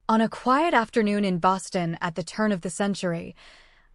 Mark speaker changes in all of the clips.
Speaker 1: On a quiet afternoon in Boston at the turn of the century,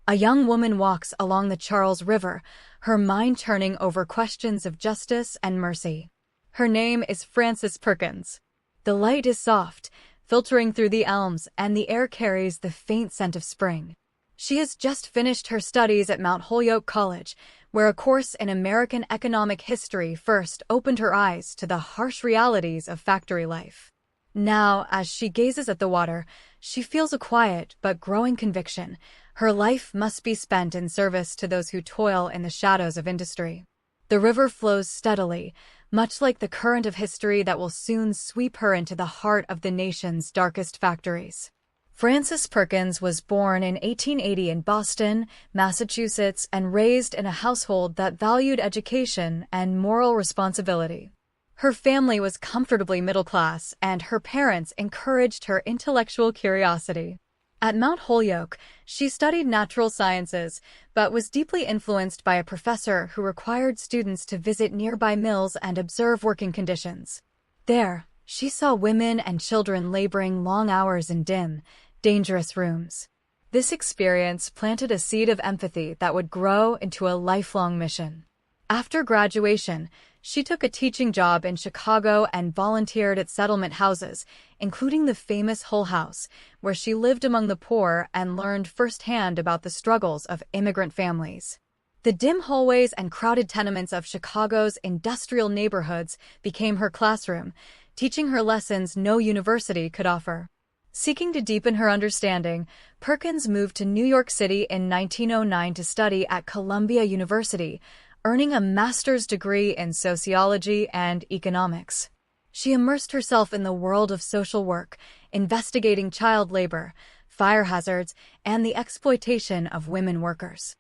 Speaker 1: a young woman walks along the Charles River, her mind turning over questions of justice and mercy. Her name is Frances Perkins. The light is soft, filtering through the elms, and the air carries the faint scent of spring. She has just finished her studies at Mount Holyoke College, where a course in American economic history first opened her eyes to the harsh realities of factory life. Now, as she gazes at the water, she feels a quiet but growing conviction. Her life must be spent in service to those who toil in the shadows of industry. The river flows steadily, much like the current of history that will soon sweep her into the heart of the nation's darkest factories. Frances Perkins was born in 1880 in Boston, Massachusetts, and raised in a household that valued education and moral responsibility. Her family was comfortably middle class, and her parents encouraged her intellectual curiosity. At Mount Holyoke, she studied natural sciences, but was deeply influenced by a professor who required students to visit nearby mills and observe working conditions. There, she saw women and children laboring long hours in dim, dangerous rooms. This experience planted a seed of empathy that would grow into a lifelong mission. After graduation, she took a teaching job in Chicago and volunteered at settlement houses, including the famous Hull House, where she lived among the poor and learned firsthand about the struggles of immigrant families. The dim hallways and crowded tenements of Chicago's industrial neighborhoods became her classroom, teaching her lessons no university could offer. Seeking to deepen her understanding, Perkins moved to New York City in 1909 to study at Columbia University, earning a master's degree in sociology and economics. She immersed herself in the world of social work, investigating child labor, fire hazards, and the exploitation of women workers.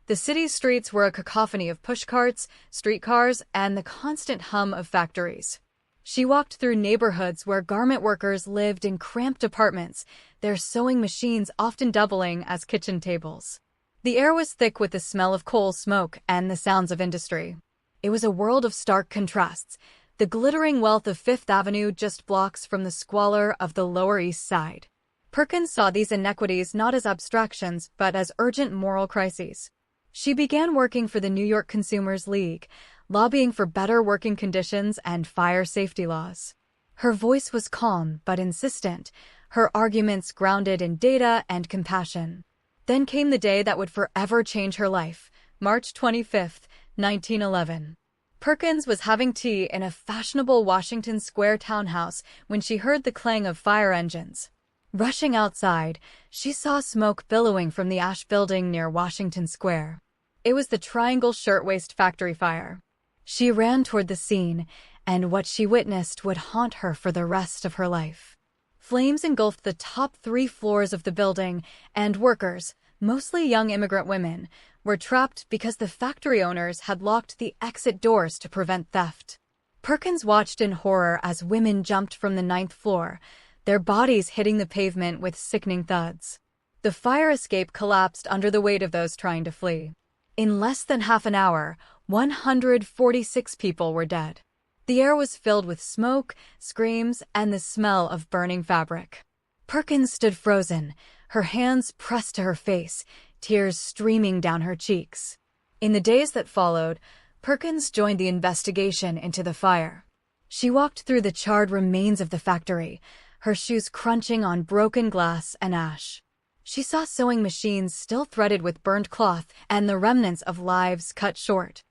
Speaker 1: The city's streets were a cacophony of pushcarts, streetcars, and the constant hum of factories. She walked through neighborhoods where garment workers lived in cramped apartments, their sewing machines often doubling as kitchen tables. The air was thick with the smell of coal smoke and the sounds of industry. It was a world of stark contrasts, the glittering wealth of Fifth Avenue just blocks from the squalor of the Lower East Side. Perkins saw these inequities not as abstractions, but as urgent moral crises. She began working for the New York Consumers League, lobbying for better working conditions and fire safety laws. Her voice was calm but insistent, her arguments grounded in data and compassion. Then came the day that would forever change her life, March 25, 1911. Perkins was having tea in a fashionable Washington Square townhouse when she heard the clang of fire engines. Rushing outside, she saw smoke billowing from the ash building near Washington Square. It was the Triangle Shirtwaist Factory fire. She ran toward the scene, and what she witnessed would haunt her for the rest of her life. Flames engulfed the top 3 floors of the building, and workers, mostly young immigrant women, were trapped because the factory owners had locked the exit doors to prevent theft. Perkins watched in horror as women jumped from the 9th floor, their bodies hitting the pavement with sickening thuds. The fire escape collapsed under the weight of those trying to flee. In less than half an hour, 146 people were dead. The air was filled with smoke, screams, and the smell of burning fabric. Perkins stood frozen, her hands pressed to her face, tears streaming down her cheeks. In the days that followed, Perkins joined the investigation into the fire. She walked through the charred remains of the factory, her shoes crunching on broken glass and ash. She saw sewing machines still threaded with burned cloth and the remnants of lives cut short.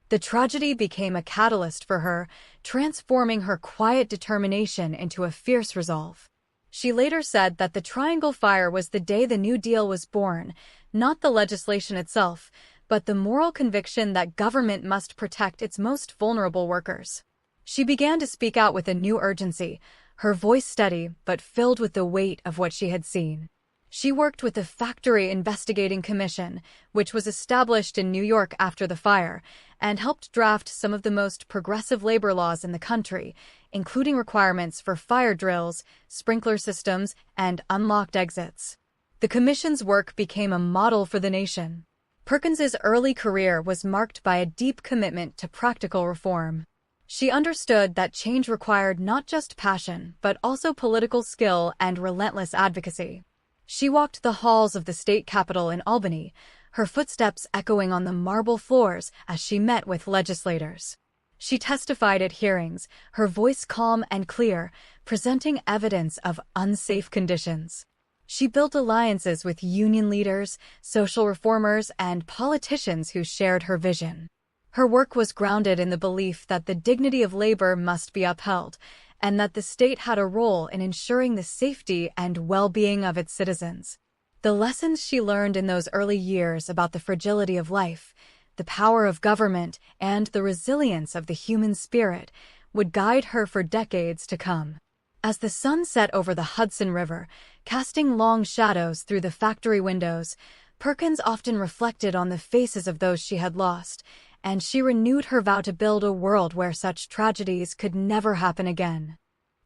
Speaker 1: The tragedy became a catalyst for her, transforming her quiet determination into a fierce resolve. She later said that the Triangle Fire was the day the New Deal was born, not the legislation itself, but the moral conviction that government must protect its most vulnerable workers. She began to speak out with a new urgency, her voice steady but filled with the weight of what she had seen. She worked with the Factory Investigating Commission, which was established in New York after the fire, and helped draft some of the most progressive labor laws in the country, including requirements for fire drills, sprinkler systems, and unlocked exits. The commission's work became a model for the nation. Perkins's early career was marked by a deep commitment to practical reform. She understood that change required not just passion, but also political skill and relentless advocacy. She walked the halls of the state capitol in Albany, her footsteps echoing on the marble floors as she met with legislators. She testified at hearings, her voice calm and clear, presenting evidence of unsafe conditions. She built alliances with union leaders, social reformers, and politicians who shared her vision. Her work was grounded in the belief that the dignity of labor must be upheld, and that the state had a role in ensuring the safety and well-being of its citizens. The lessons she learned in those early years about the fragility of life, the power of government, and the resilience of the human spirit would guide her for decades to come. As the sun set over the Hudson River, casting long shadows through the factory windows, Perkins often reflected on the faces of those she had lost, and she renewed her vow to build a world where such tragedies could never happen again.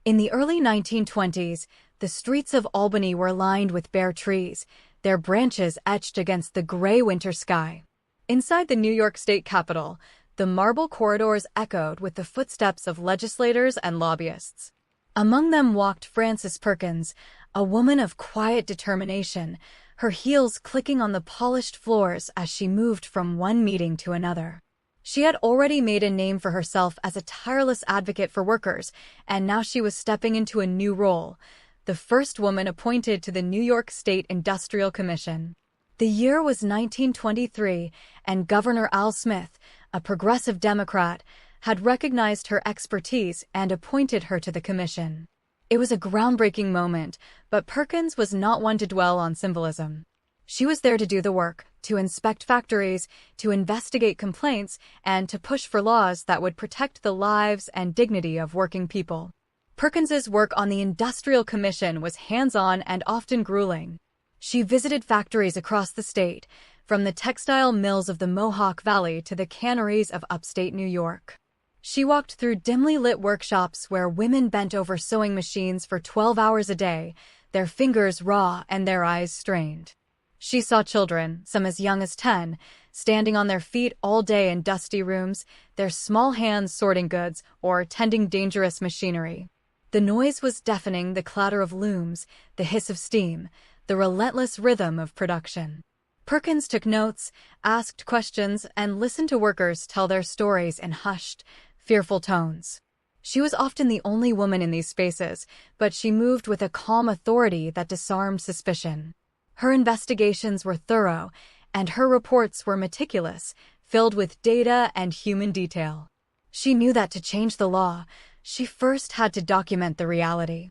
Speaker 1: In the early 1920s, the streets of Albany were lined with bare trees, their branches etched against the gray winter sky. Inside the New York State Capitol, the marble corridors echoed with the footsteps of legislators and lobbyists. Among them walked Frances Perkins, a woman of quiet determination, her heels clicking on the polished floors as she moved from one meeting to another. She had already made a name for herself as a tireless advocate for workers, and now she was stepping into a new role, the first woman appointed to the New York State Industrial Commission. The year was 1923, and Governor Al Smith, a progressive Democrat, had recognized her expertise and appointed her to the commission. It was a groundbreaking moment, but Perkins was not one to dwell on symbolism. She was there to do the work, to inspect factories, to investigate complaints, and to push for laws that would protect the lives and dignity of working people. Perkins's work on the Industrial Commission was hands-on and often grueling. She visited factories across the state, from the textile mills of the Mohawk Valley to the canneries of upstate New York. She walked through dimly lit workshops where women bent over sewing machines for 12 hours a day, their fingers raw and their eyes strained. She saw children, some as young as 10, standing on their feet all day in dusty rooms, their small hands sorting goods or tending dangerous machinery. The noise was deafening, the clatter of looms, the hiss of steam, the relentless rhythm of production. Perkins took notes, asked questions, and listened to workers tell their stories in hushed, fearful tones. She was often the only woman in these spaces, but she moved with a calm authority that disarmed suspicion. Her investigations were thorough, and her reports were meticulous, filled with data and human detail. She knew that to change the law, she first had to document the reality.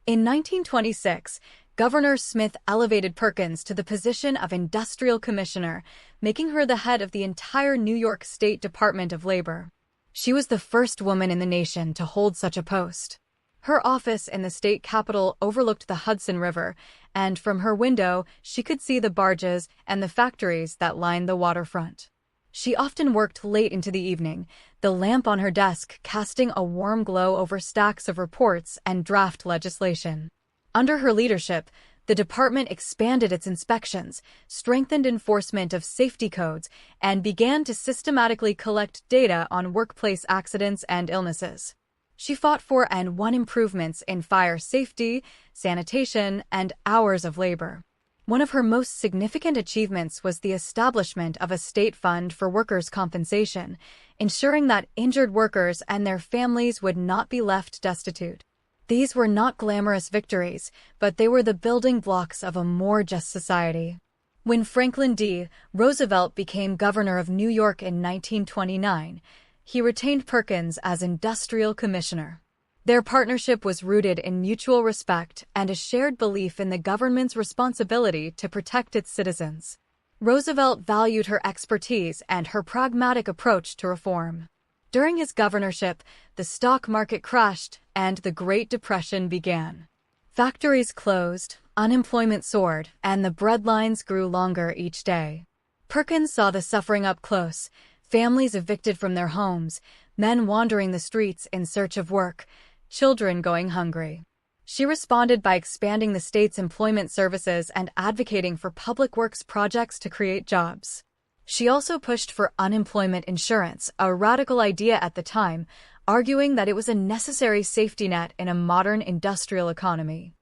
Speaker 1: In 1926, Governor Smith elevated Perkins to the position of Industrial Commissioner, making her the head of the entire New York State Department of Labor. She was the first woman in the nation to hold such a post. Her office in the state capitol overlooked the Hudson River, and from her window she could see the barges and the factories that lined the waterfront. She often worked late into the evening, the lamp on her desk casting a warm glow over stacks of reports and draft legislation. Under her leadership, the department expanded its inspections, strengthened enforcement of safety codes, and began to systematically collect data on workplace accidents and illnesses. She fought for and won improvements in fire safety, sanitation, and hours of labor. One of her most significant achievements was the establishment of a state fund for workers' compensation, ensuring that injured workers and their families would not be left destitute. These were not glamorous victories, but they were the building blocks of a more just society. When Franklin D. Roosevelt became governor of New York in 1929, he retained Perkins as Industrial Commissioner. Their partnership was rooted in mutual respect and a shared belief in the government's responsibility to protect its citizens. Roosevelt valued her expertise and her pragmatic approach to reform. During his governorship, the stock market crashed and the Great Depression began. Factories closed, unemployment soared, and the breadlines grew longer each day. Perkins saw the suffering up close, families evicted from their homes, men wandering the streets in search of work, children going hungry. She responded by expanding the state's employment services and advocating for public works projects to create jobs. She also pushed for unemployment insurance, a radical idea at the time, arguing that it was a necessary safety net in a modern industrial economy.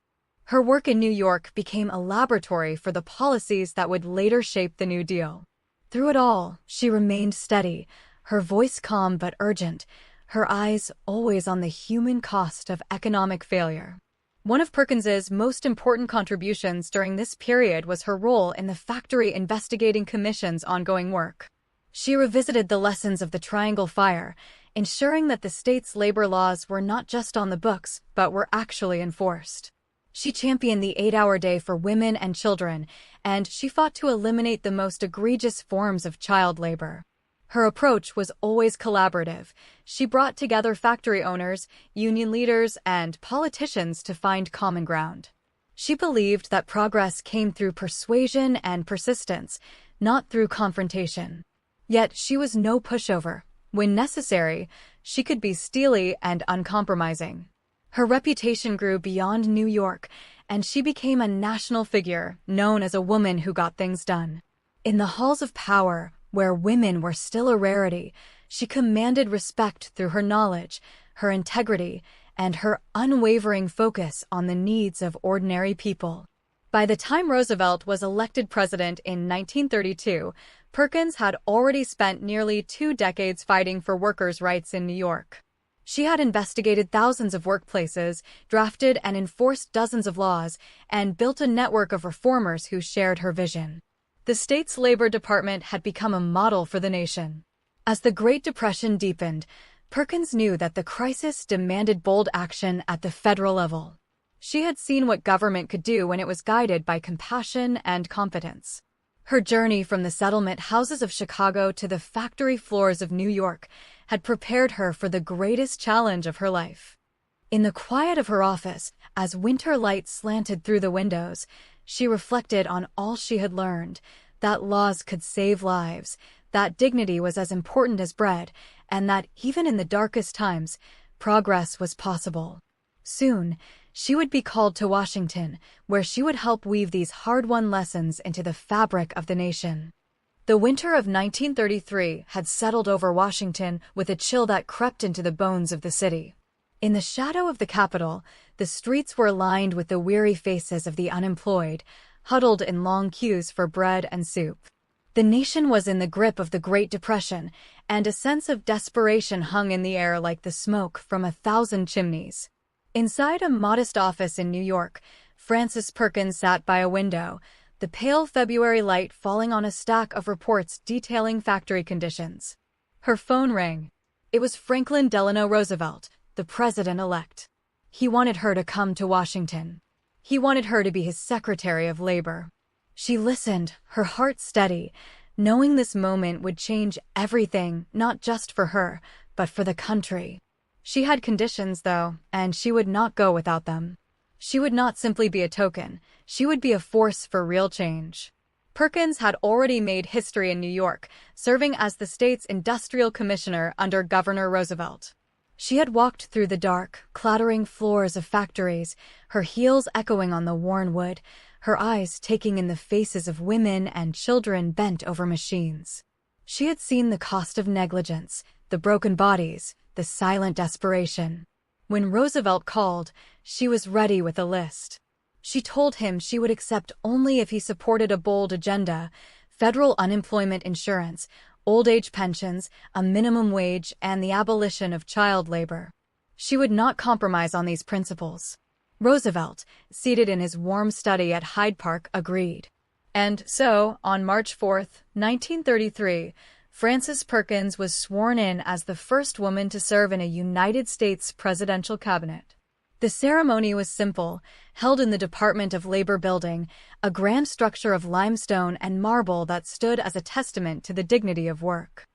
Speaker 1: Her work in New York became a laboratory for the policies that would later shape the New Deal. Through it all, she remained steady, her voice calm but urgent, her eyes always on the human cost of economic failure. One of Perkins's most important contributions during this period was her role in the Factory Investigating Commission's ongoing work. She revisited the lessons of the Triangle Fire, ensuring that the state's labor laws were not just on the books, but were actually enforced. She championed the 8-hour day for women and children, and she fought to eliminate the most egregious forms of child labor. Her approach was always collaborative. She brought together factory owners, union leaders, and politicians to find common ground. She believed that progress came through persuasion and persistence, not through confrontation. Yet she was no pushover. When necessary, she could be steely and uncompromising. Her reputation grew beyond New York, and she became a national figure, known as a woman who got things done. In the halls of power, where women were still a rarity, she commanded respect through her knowledge, her integrity, and her unwavering focus on the needs of ordinary people. By the time Roosevelt was elected president in 1932, Perkins had already spent nearly 2 decades fighting for workers' rights in New York. She had investigated thousands of workplaces, drafted and enforced dozens of laws, and built a network of reformers who shared her vision. The state's Labor Department had become a model for the nation. As the Great Depression deepened, Perkins knew that the crisis demanded bold action at the federal level. She had seen what government could do when it was guided by compassion and competence. Her journey from the settlement houses of Chicago to the factory floors of New York had prepared her for the greatest challenge of her life. In the quiet of her office, as winter light slanted through the windows, she reflected on all she had learned, that laws could save lives, that dignity was as important as bread, and that, even in the darkest times, progress was possible. Soon, she would be called to Washington, where she would help weave these hard-won lessons into the fabric of the nation. The winter of 1933 had settled over Washington with a chill that crept into the bones of the city. In the shadow of the Capitol, the streets were lined with the weary faces of the unemployed, huddled in long queues for bread and soup. The nation was in the grip of the Great Depression, and a sense of desperation hung in the air like the smoke from 1,000 chimneys. Inside a modest office in New York, Frances Perkins sat by a window, the pale February light falling on a stack of reports detailing factory conditions. Her phone rang. It was Franklin Delano Roosevelt, the president-elect. He wanted her to come to Washington. He wanted her to be his Secretary of Labor. She listened, her heart steady, knowing this moment would change everything, not just for her, but for the country. She had conditions, though, and she would not go without them. She would not simply be a token. She would be a force for real change. Perkins had already made history in New York, serving as the state's industrial commissioner under Governor Roosevelt. She had walked through the dark, clattering floors of factories, her heels echoing on the worn wood, her eyes taking in the faces of women and children bent over machines. She had seen the cost of negligence, the broken bodies, the silent desperation. When Roosevelt called, she was ready with a list. She told him she would accept only if he supported a bold agenda: federal unemployment insurance, old-age pensions, a minimum wage, and the abolition of child labor. She would not compromise on these principles. Roosevelt, seated in his warm study at Hyde Park, agreed. And so, on March 4, 1933, Frances Perkins was sworn in as the first woman to serve in a United States presidential cabinet. The ceremony was simple, held in the Department of Labor building, a grand structure of limestone and marble that stood as a testament to the dignity of work.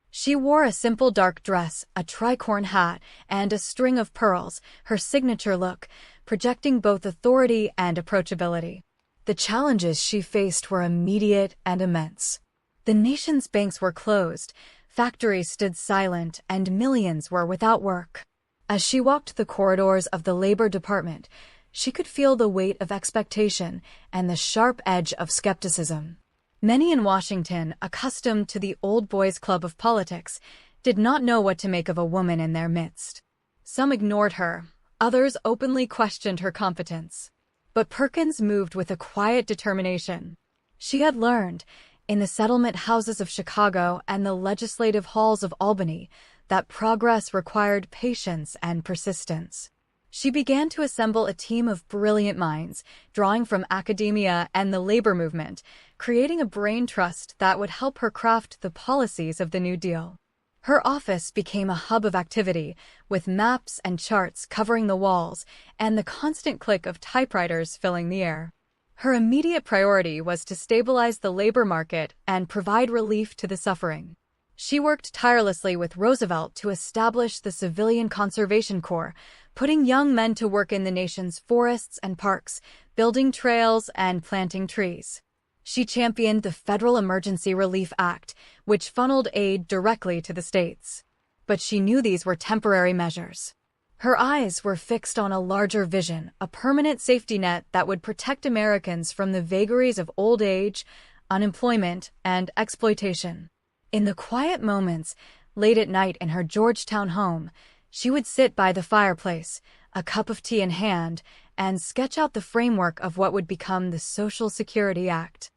Speaker 1: She wore a simple dark dress, a tricorn hat, and a string of pearls, her signature look, projecting both authority and approachability. The challenges she faced were immediate and immense. The nation's banks were closed, factories stood silent, and millions were without work. As she walked the corridors of the Labor Department, she could feel the weight of expectation and the sharp edge of skepticism. Many in Washington, accustomed to the old boys' club of politics, did not know what to make of a woman in their midst. Some ignored her, others openly questioned her competence. But Perkins moved with a quiet determination. She had learned, in the settlement houses of Chicago and the legislative halls of Albany, that progress required patience and persistence. She began to assemble a team of brilliant minds, drawing from academia and the labor movement, creating a brain trust that would help her craft the policies of the New Deal. Her office became a hub of activity, with maps and charts covering the walls and the constant click of typewriters filling the air. Her immediate priority was to stabilize the labor market and provide relief to the suffering. She worked tirelessly with Roosevelt to establish the Civilian Conservation Corps, putting young men to work in the nation's forests and parks, building trails and planting trees. She championed the Federal Emergency Relief Act, which funneled aid directly to the states. But she knew these were temporary measures. Her eyes were fixed on a larger vision, a permanent safety net that would protect Americans from the vagaries of old age, unemployment, and exploitation. In the quiet moments, late at night in her Georgetown home, she would sit by the fireplace, a cup of tea in hand, and sketch out the framework of what would become the Social Security Act.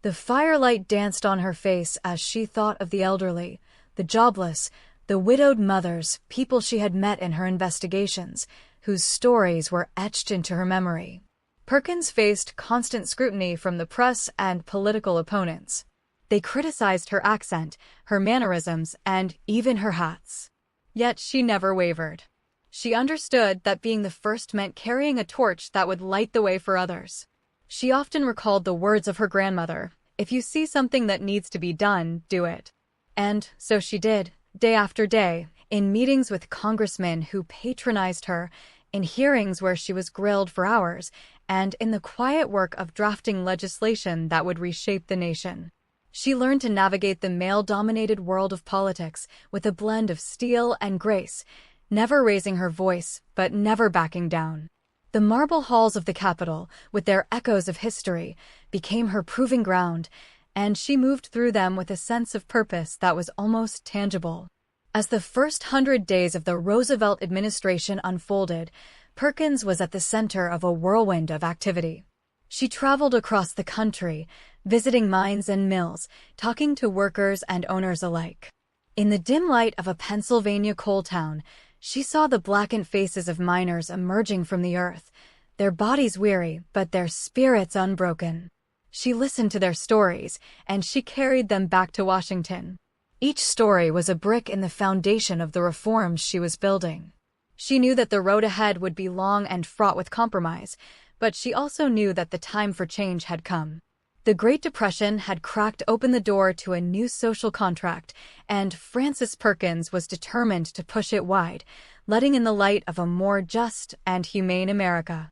Speaker 1: The firelight danced on her face as she thought of the elderly, the jobless, the widowed mothers, people she had met in her investigations, whose stories were etched into her memory. Perkins faced constant scrutiny from the press and political opponents. They criticized her accent, her mannerisms, and even her hats. Yet she never wavered. She understood that being the first meant carrying a torch that would light the way for others. She often recalled the words of her grandmother, "If you see something that needs to be done, do it." And so she did, day after day, in meetings with congressmen who patronized her, in hearings where she was grilled for hours, and in the quiet work of drafting legislation that would reshape the nation. She learned to navigate the male-dominated world of politics with a blend of steel and grace, never raising her voice, but never backing down. The marble halls of the Capitol, with their echoes of history, became her proving ground, and she moved through them with a sense of purpose that was almost tangible. As the first 100 days of the Roosevelt administration unfolded, Perkins was at the center of a whirlwind of activity. She traveled across the country, visiting mines and mills, talking to workers and owners alike. In the dim light of a Pennsylvania coal town, she saw the blackened faces of miners emerging from the earth, their bodies weary, but their spirits unbroken. She listened to their stories, and she carried them back to Washington. Each story was a brick in the foundation of the reforms she was building. She knew that the road ahead would be long and fraught with compromise, but she also knew that the time for change had come. The Great Depression had cracked open the door to a new social contract, and Frances Perkins was determined to push it wide, letting in the light of a more just and humane America.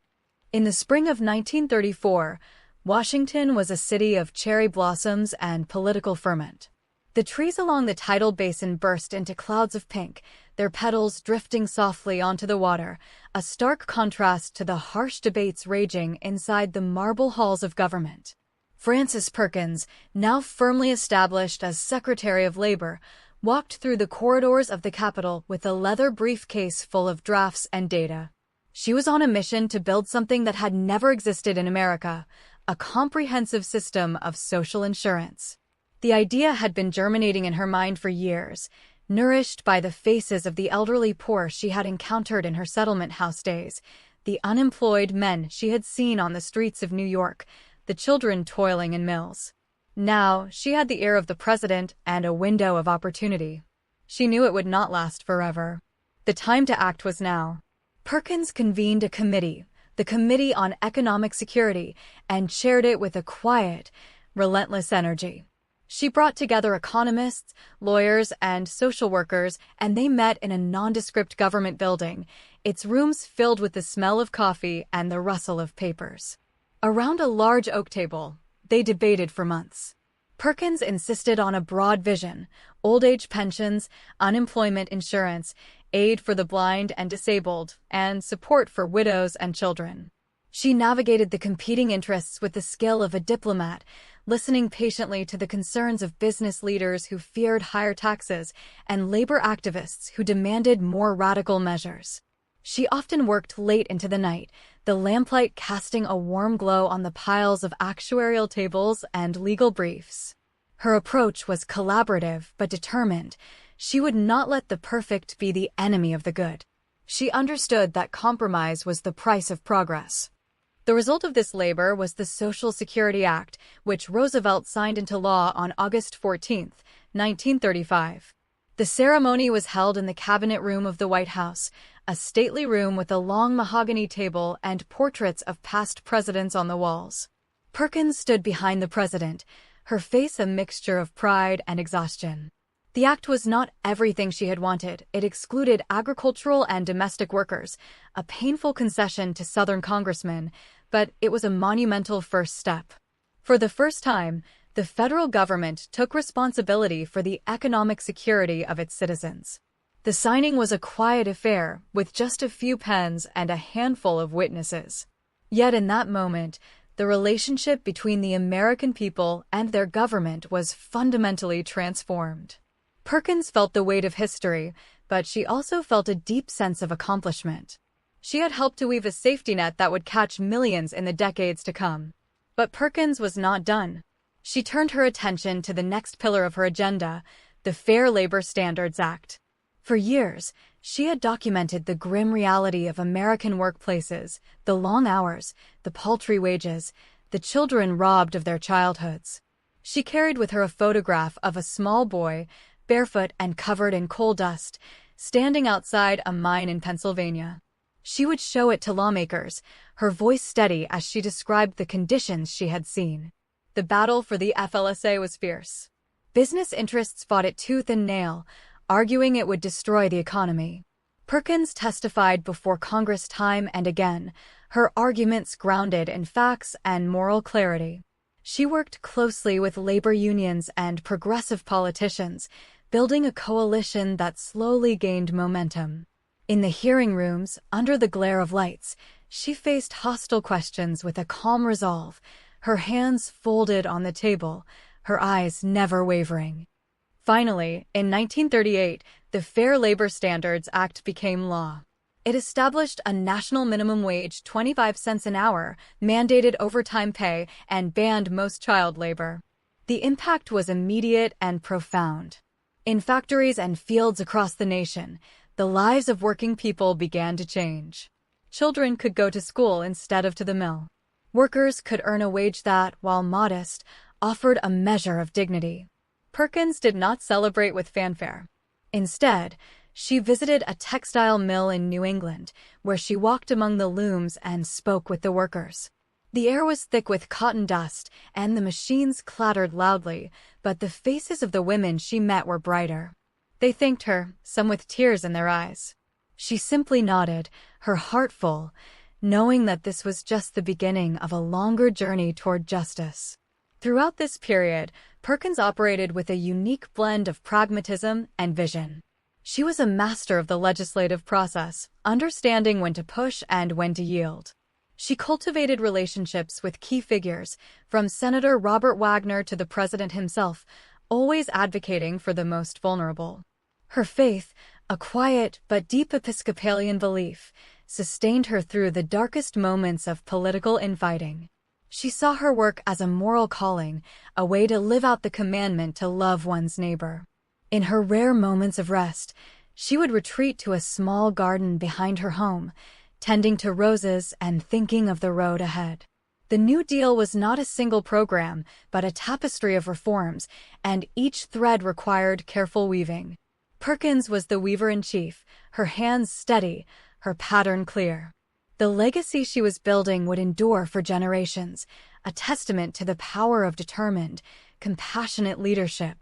Speaker 1: In the spring of 1934, Washington was a city of cherry blossoms and political ferment. The trees along the tidal basin burst into clouds of pink, their petals drifting softly onto the water, a stark contrast to the harsh debates raging inside the marble halls of government. Frances Perkins, now firmly established as Secretary of Labor, walked through the corridors of the Capitol with a leather briefcase full of drafts and data. She was on a mission to build something that had never existed in America, a comprehensive system of social insurance. The idea had been germinating in her mind for years, nourished by the faces of the elderly poor she had encountered in her settlement house days, the unemployed men she had seen on the streets of New York, the children toiling in mills. Now, she had the ear of the president and a window of opportunity. She knew it would not last forever. The time to act was now. Perkins convened a committee, the Committee on Economic Security, and chaired it with a quiet, relentless energy. She brought together economists, lawyers, and social workers, and they met in a nondescript government building, its rooms filled with the smell of coffee and the rustle of papers. Around a large oak table, they debated for months. Perkins insisted on a broad vision: old age pensions, unemployment insurance, aid for the blind and disabled, and support for widows and children. She navigated the competing interests with the skill of a diplomat, listening patiently to the concerns of business leaders who feared higher taxes and labor activists who demanded more radical measures. She often worked late into the night, the lamplight casting a warm glow on the piles of actuarial tables and legal briefs. Her approach was collaborative but determined. She would not let the perfect be the enemy of the good. She understood that compromise was the price of progress. The result of this labor was the Social Security Act, which Roosevelt signed into law on August 14, 1935. The ceremony was held in the Cabinet Room of the White House, a stately room with a long mahogany table and portraits of past presidents on the walls. Perkins stood behind the president, her face a mixture of pride and exhaustion. The act was not everything she had wanted. It excluded agricultural and domestic workers, a painful concession to Southern congressmen, but it was a monumental first step. For the first time, the federal government took responsibility for the economic security of its citizens. The signing was a quiet affair, with just a few pens and a handful of witnesses. Yet in that moment, the relationship between the American people and their government was fundamentally transformed. Perkins felt the weight of history, but she also felt a deep sense of accomplishment. She had helped to weave a safety net that would catch millions in the decades to come. But Perkins was not done. She turned her attention to the next pillar of her agenda, the Fair Labor Standards Act. For years, she had documented the grim reality of American workplaces, the long hours, the paltry wages, the children robbed of their childhoods. She carried with her a photograph of a small boy, barefoot and covered in coal dust, standing outside a mine in Pennsylvania. She would show it to lawmakers, her voice steady as she described the conditions she had seen. The battle for the FLSA was fierce. Business interests fought it tooth and nail, arguing it would destroy the economy. Perkins testified before Congress time and again, her arguments grounded in facts and moral clarity. She worked closely with labor unions and progressive politicians, building a coalition that slowly gained momentum. In the hearing rooms, under the glare of lights, she faced hostile questions with a calm resolve, her hands folded on the table, her eyes never wavering. Finally, in 1938, the Fair Labor Standards Act became law. It established a national minimum wage, 25 cents an hour, mandated overtime pay, and banned most child labor. The impact was immediate and profound. In factories and fields across the nation, the lives of working people began to change. Children could go to school instead of to the mill. Workers could earn a wage that, while modest, offered a measure of dignity. Perkins did not celebrate with fanfare. Instead, she visited a textile mill in New England, where she walked among the looms and spoke with the workers. The air was thick with cotton dust, and the machines clattered loudly, but the faces of the women she met were brighter. They thanked her, some with tears in their eyes. She simply nodded, her heart full, knowing that this was just the beginning of a longer journey toward justice. Throughout this period, Perkins operated with a unique blend of pragmatism and vision. She was a master of the legislative process, understanding when to push and when to yield. She cultivated relationships with key figures, from Senator Robert Wagner to the president himself, always advocating for the most vulnerable. Her faith, a quiet but deep Episcopalian belief, sustained her through the darkest moments of political infighting. She saw her work as a moral calling, a way to live out the commandment to love one's neighbor. In her rare moments of rest, she would retreat to a small garden behind her home, tending to roses and thinking of the road ahead. The New Deal was not a single program, but a tapestry of reforms, and each thread required careful weaving. Perkins was the weaver-in-chief, her hands steady, her pattern clear. The legacy she was building would endure for generations, a testament to the power of determined, compassionate leadership.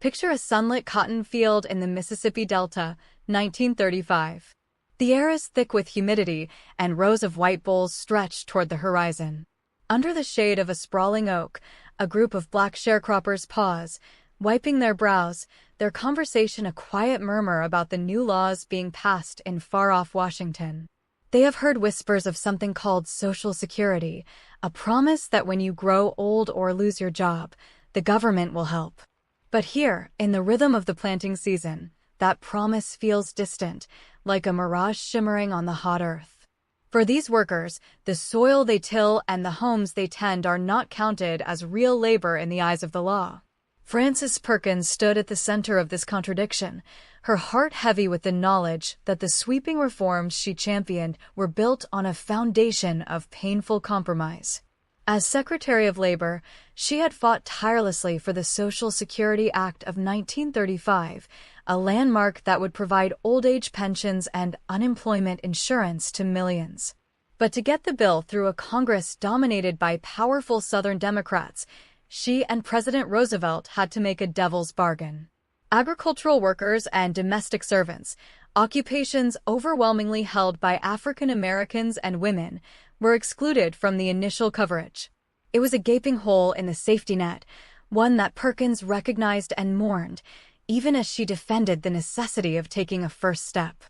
Speaker 1: Picture a sunlit cotton field in the Mississippi Delta, 1935. The air is thick with humidity, and rows of white bowls stretch toward the horizon. Under the shade of a sprawling oak, a group of black sharecroppers pause, wiping their brows, their conversation a quiet murmur about the new laws being passed in far-off Washington. They have heard whispers of something called Social Security, a promise that when you grow old or lose your job, the government will help. But here, in the rhythm of the planting season, that promise feels distant, like a mirage shimmering on the hot earth. For these workers, the soil they till and the homes they tend are not counted as real labor in the eyes of the law. Frances Perkins stood at the center of this contradiction, her heart heavy with the knowledge that the sweeping reforms she championed were built on a foundation of painful compromise. As Secretary of Labor, she had fought tirelessly for the Social Security Act of 1935, a landmark that would provide old-age pensions and unemployment insurance to millions. But to get the bill through a Congress dominated by powerful Southern Democrats, she and President Roosevelt had to make a devil's bargain. Agricultural workers and domestic servants, occupations overwhelmingly held by African Americans and women, were excluded from the initial coverage. It was a gaping hole in the safety net, one that Perkins recognized and mourned, even as she defended the necessity of taking a first step.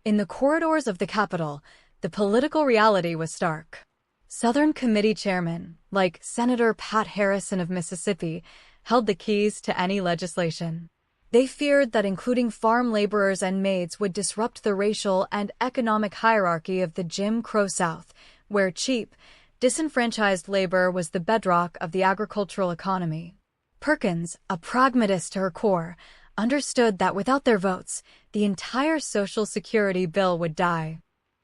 Speaker 1: In the corridors of the Capitol, the political reality was stark. Southern committee chairmen, like Senator Pat Harrison of Mississippi, held the keys to any legislation. They feared that including farm laborers and maids would disrupt the racial and economic hierarchy of the Jim Crow South, where cheap, disenfranchised labor was the bedrock of the agricultural economy. Perkins, a pragmatist to her core, understood that without their votes, the entire Social Security bill would die.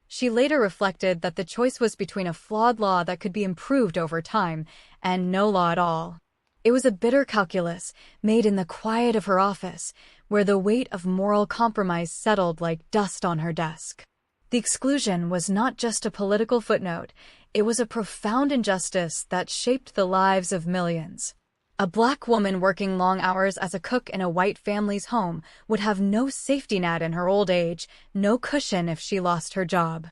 Speaker 1: She later reflected that the choice was between a flawed law that could be improved over time and no law at all. It was a bitter calculus, made in the quiet of her office, where the weight of moral compromise settled like dust on her desk. The exclusion was not just a political footnote, it was a profound injustice that shaped the lives of millions. A Black woman working long hours as a cook in a white family's home would have no safety net in her old age, no cushion if she lost her job.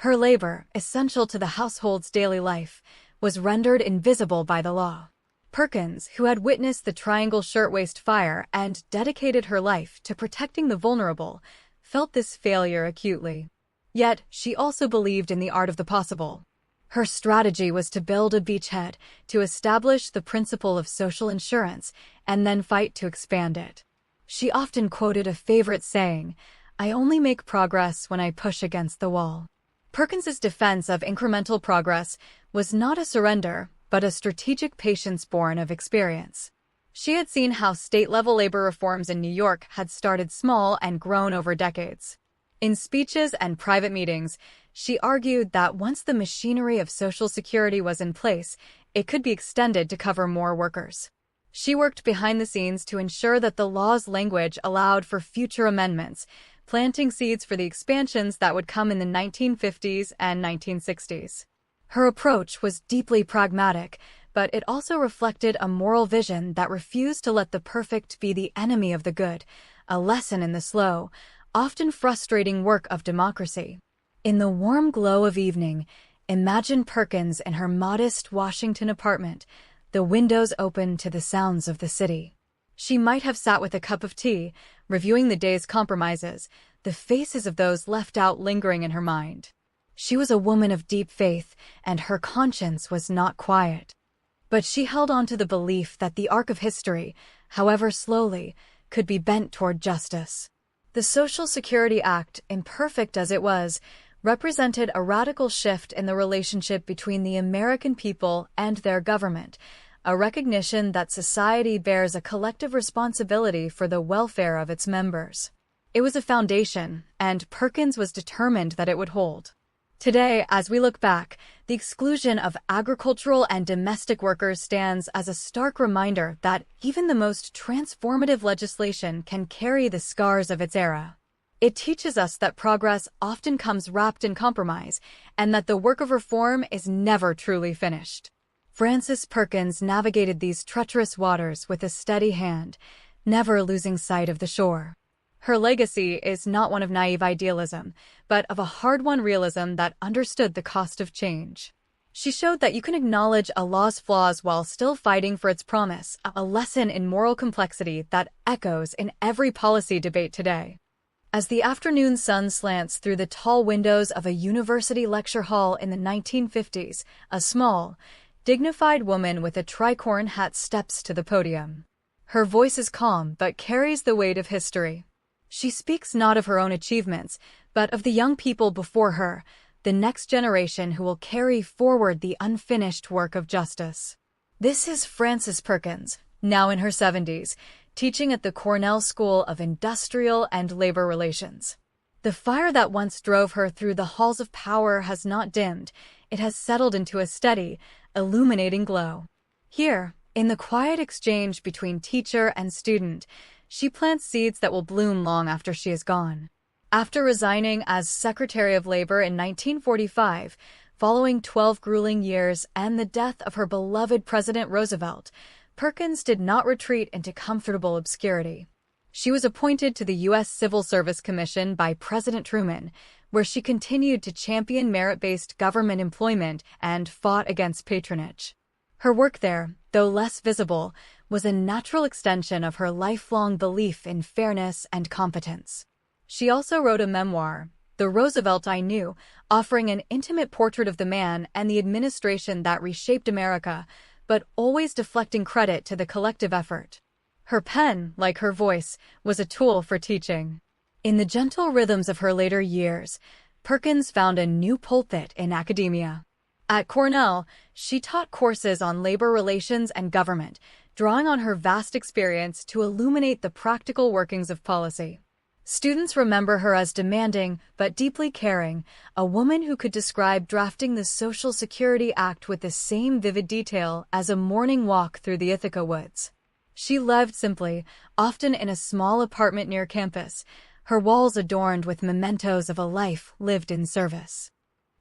Speaker 1: Her labor, essential to the household's daily life, was rendered invisible by the law. Perkins, who had witnessed the Triangle Shirtwaist Fire and dedicated her life to protecting the vulnerable, felt this failure acutely. Yet, she also believed in the art of the possible. Her strategy was to build a beachhead, to establish the principle of social insurance, and then fight to expand it. She often quoted a favorite saying, "I only make progress when I push against the wall." Perkins's defense of incremental progress was not a surrender, but a strategic patience born of experience. She had seen how state-level labor reforms in New York had started small and grown over decades. In speeches and private meetings, she argued that once the machinery of Social Security was in place, it could be extended to cover more workers. She worked behind the scenes to ensure that the law's language allowed for future amendments, planting seeds for the expansions that would come in the 1950s and 1960s. Her approach was deeply pragmatic, but it also reflected a moral vision that refused to let the perfect be the enemy of the good, a lesson in the slow, often frustrating work of democracy. In the warm glow of evening, imagine Perkins in her modest Washington apartment, the windows open to the sounds of the city. She might have sat with a cup of tea, reviewing the day's compromises, the faces of those left out lingering in her mind. She was a woman of deep faith, and her conscience was not quiet. But she held on to the belief that the arc of history, however slowly, could be bent toward justice. The Social Security Act, imperfect as it was, represented a radical shift in the relationship between the American people and their government, a recognition that society bears a collective responsibility for the welfare of its members. It was a foundation, and Perkins was determined that it would hold. Today, as we look back, the exclusion of agricultural and domestic workers stands as a stark reminder that even the most transformative legislation can carry the scars of its era. It teaches us that progress often comes wrapped in compromise, and that the work of reform is never truly finished. Frances Perkins navigated these treacherous waters with a steady hand, never losing sight of the shore. Her legacy is not one of naive idealism, but of a hard-won realism that understood the cost of change. She showed that you can acknowledge a law's flaws while still fighting for its promise, a lesson in moral complexity that echoes in every policy debate today. As the afternoon sun slants through the tall windows of a university lecture hall in the 1950s, a small, dignified woman with a tricorn hat steps to the podium. Her voice is calm but carries the weight of history. She speaks not of her own achievements, but of the young people before her, the next generation who will carry forward the unfinished work of justice. This is Frances Perkins, now in her 70s, teaching at the Cornell School of Industrial and Labor Relations. The fire that once drove her through the halls of power has not dimmed. It has settled into a steady, illuminating glow. Here, in the quiet exchange between teacher and student, she plants seeds that will bloom long after she is gone. After resigning as Secretary of Labor in 1945, following 12 grueling years and the death of her beloved President Roosevelt, Perkins did not retreat into comfortable obscurity. She was appointed to the U.S. Civil Service Commission by President Truman, where she continued to champion merit-based government employment and fought against patronage. Her work there, though less visible, was a natural extension of her lifelong belief in fairness and competence. She also wrote a memoir, The Roosevelt I Knew, offering an intimate portrait of the man and the administration that reshaped America, but always deflecting credit to the collective effort. Her pen, like her voice, was a tool for teaching. In the gentle rhythms of her later years, Perkins found a new pulpit in academia. At Cornell, she taught courses on labor relations and government, drawing on her vast experience to illuminate the practical workings of policy. Students remember her as demanding but deeply caring, a woman who could describe drafting the Social Security Act with the same vivid detail as a morning walk through the Ithaca woods. She lived simply, often in a small apartment near campus, her walls adorned with mementos of a life lived in service.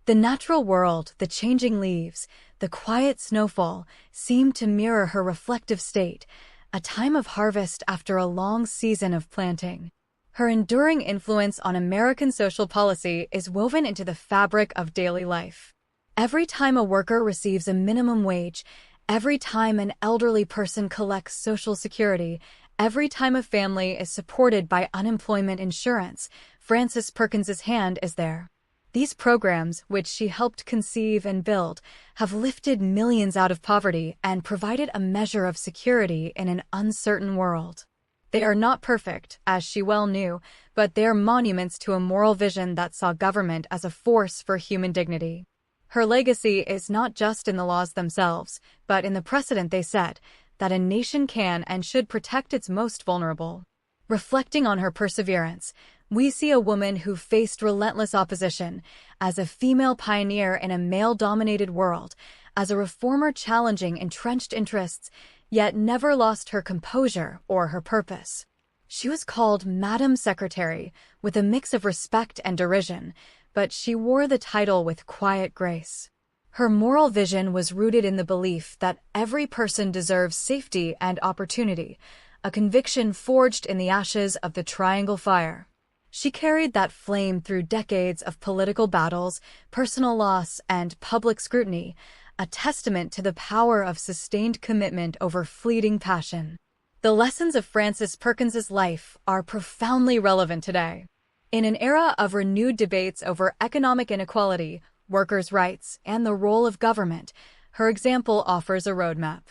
Speaker 1: The natural world, the changing leaves, the quiet snowfall seemed to mirror her reflective state, a time of harvest after a long season of planting. Her enduring influence on American social policy is woven into the fabric of daily life. Every time a worker receives a minimum wage, every time an elderly person collects Social Security, every time a family is supported by unemployment insurance, Frances Perkins's hand is there. These programs, which she helped conceive and build, have lifted millions out of poverty and provided a measure of security in an uncertain world. They are not perfect, as she well knew, but they are monuments to a moral vision that saw government as a force for human dignity. Her legacy is not just in the laws themselves, but in the precedent they set, that a nation can and should protect its most vulnerable. Reflecting on her perseverance, we see a woman who faced relentless opposition, as a female pioneer in a male-dominated world, as a reformer challenging entrenched interests, yet never lost her composure or her purpose. She was called Madam Secretary, with a mix of respect and derision, but she wore the title with quiet grace. Her moral vision was rooted in the belief that every person deserves safety and opportunity, a conviction forged in the ashes of the Triangle Fire. She carried that flame through decades of political battles, personal loss, and public scrutiny, a testament to the power of sustained commitment over fleeting passion. The lessons of Frances Perkins's life are profoundly relevant today. In an era of renewed debates over economic inequality, workers' rights, and the role of government, her example offers a roadmap.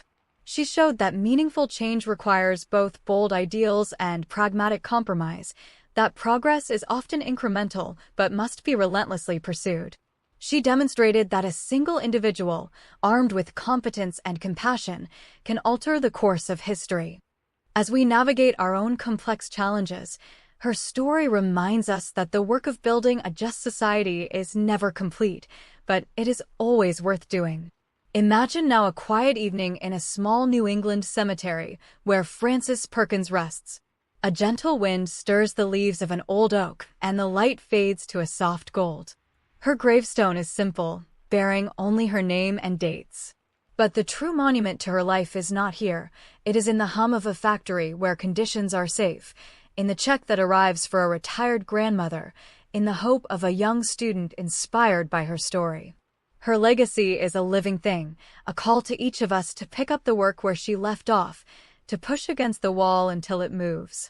Speaker 1: She showed that meaningful change requires both bold ideals and pragmatic compromise, that progress is often incremental but must be relentlessly pursued. She demonstrated that a single individual, armed with competence and compassion, can alter the course of history. As we navigate our own complex challenges, her story reminds us that the work of building a just society is never complete, but it is always worth doing. Imagine now a quiet evening in a small New England cemetery where Frances Perkins rests. A gentle wind stirs the leaves of an old oak, and the light fades to a soft gold. Her gravestone is simple, bearing only her name and dates. But the true monument to her life is not here. It is in the hum of a factory where conditions are safe, in the check that arrives for a retired grandmother, in the hope of a young student inspired by her story. Her legacy is a living thing, a call to each of us to pick up the work where she left off, to push against the wall until it moves.